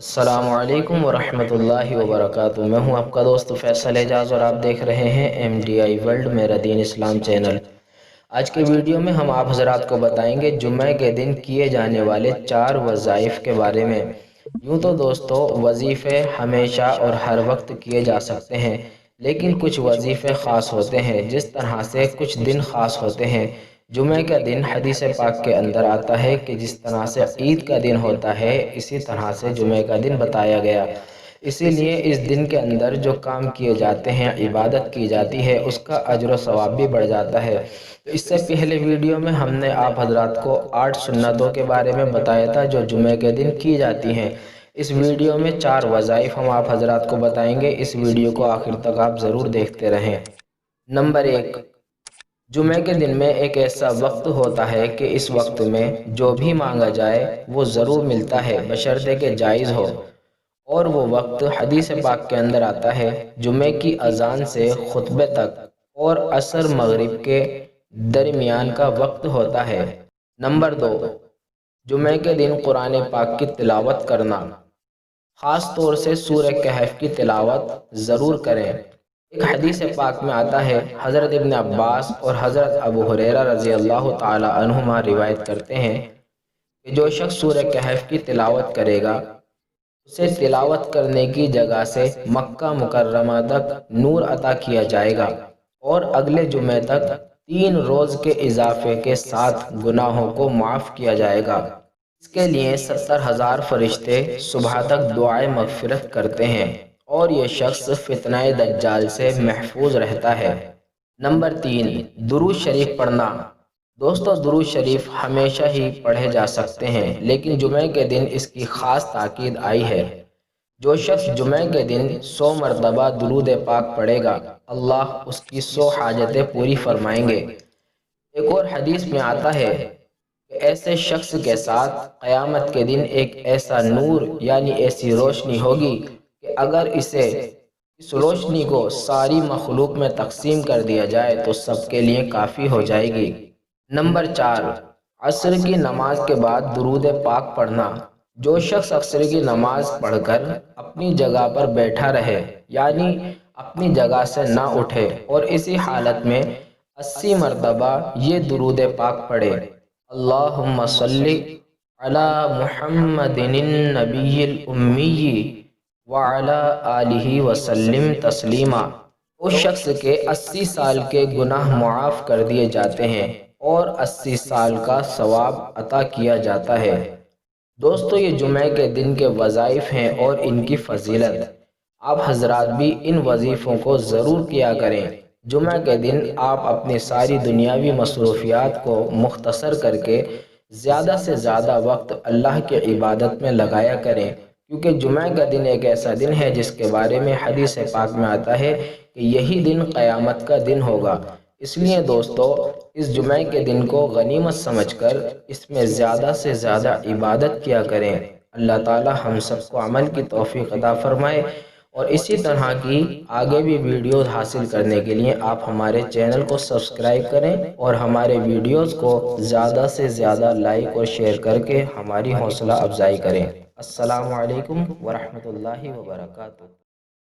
अस्सलामुअलैकुम वरहमतुल्लाहि वबरकातुहू। मैं हूं आपका दोस्त फैसल एजाज और आप देख रहे हैं MDI वर्ल्ड मेरा दीन इस्लाम चैनल। आज के वीडियो में हम आप हजरात को बताएंगे जुम्मे के दिन किए जाने वाले 4 वज़ाइफ के बारे में। यूँ तो दोस्तों वजीफ़े हमेशा और हर वक्त किए जा सकते हैं, लेकिन कुछ वजीफ़े ख़ास होते हैं। जिस तरह से कुछ दिन ख़ास होते हैं, जुमे का दिन हदीस पाक के अंदर आता है कि जिस तरह से ईद का दिन होता है, इसी तरह से जुमे का दिन बताया गया। इसीलिए इस दिन के अंदर जो काम किए जाते हैं, इबादत की जाती है, उसका अजर व सवाब भी बढ़ जाता है। तो इससे पहले वीडियो में हमने आप हजरात को 8 सुन्नतों के बारे में बताया था जो जुमे के दिन की जाती हैं। इस वीडियो में 4 वज़ाइफ हम आप हजरात को बताएंगे। इस वीडियो को आखिर तक आप ज़रूर देखते रहें। नंबर 1, जुमे के दिन में एक ऐसा वक्त होता है कि इस वक्त में जो भी मांगा जाए वो ज़रूर मिलता है, बशर्ते कि जायज़ हो। और वो वक्त हदीस पाक के अंदर आता है जुमे की अजान से खुतबे तक और असर मगरिब के दरमियान का वक्त होता है। नंबर 2, जुमे के दिन कुरान पाक की तिलावत करना, ख़ास तौर से सूरह कहफ की तिलावत ज़रूर करें। एक हदीस पाक में आता है, हज़रत इब्न अब्बास और हज़रत अबू हुरैरा रज़ी अल्लाह ताला अन्हुमा रिवायत करते हैं कि जो शख्स सूरह कहफ की तिलावत करेगा, उसे तिलावत करने की जगह से मक्का मुकर्रमा तक नूर अता किया जाएगा और अगले जुमे तक 3 रोज़ के इजाफे के साथ गुनाहों को माफ़ किया जाएगा। इसके लिए 70,000 फरिश्ते सुबह तक दुआए मग़फ़िरत करते हैं और ये शख्स फितनाए दज्जाल से महफूज रहता है। नंबर 3, दुरूद शरीफ पढ़ना। दोस्तों दुरूद शरीफ हमेशा ही पढ़े जा सकते हैं, लेकिन जुमे के दिन इसकी ख़ास ताकीद आई है। जो शख्स जुमे के दिन 100 मरतबा दुरूद पाक पढ़ेगा, अल्लाह उसकी 100 हाजतें पूरी फरमाएंगे। एक और हदीस में आता है कि ऐसे शख्स के साथ क़यामत के दिन एक ऐसा नूर यानी ऐसी रोशनी होगी कि अगर इस रोशनी को सारी मखलूक में तकसीम कर दिया जाए तो सबके लिए काफ़ी हो जाएगी। नंबर 4, असर की नमाज के बाद दुरूद पाक पढ़ना। जो शख्स असर की नमाज पढ़कर अपनी जगह पर बैठा रहे, यानी अपनी जगह से ना उठे और इसी हालत में 80 मरतबा ये दुरूद पाक पढ़े, अल्लाहुम्मा सल्ली अला मुहम्मदिन नबिय्यिल उम्मी व अला आलिहि वसल्लिम तस्लीमा, उस शख्स के 80 साल के गुनाह मुआफ़ कर दिए जाते हैं और 80 साल का सवाब अता किया जाता है। दोस्तों ये जुमे के दिन के वज़ाइफ हैं और इनकी फजीलत। आप हजरात भी इन वजीफ़ों को ज़रूर किया करें। जुमे के दिन आप अपनी सारी दुनियावी मसरूफियात को मुख्तसर करके ज़्यादा से ज़्यादा वक्त अल्लाह की इबादत में लगाया करें, क्योंकि जुमे का दिन एक ऐसा दिन है जिसके बारे में हदीस पाक में आता है कि यही दिन क़यामत का दिन होगा। इसलिए दोस्तों इस जुमे के दिन को गनीमत समझकर इसमें ज़्यादा से ज़्यादा इबादत किया करें। अल्लाह ताला हम सबको अमल की तौफीक अता फरमाए। और इसी तरह की आगे भी वीडियोज़ हासिल करने के लिए आप हमारे चैनल को सब्सक्राइब करें और हमारे वीडियोज़ को ज़्यादा से ज़्यादा लाइक और शेयर करके हमारी हौसला अफजाई करें। अस्सलामु अलैकुम वरहमतुल्लाहि वबरकातुहू।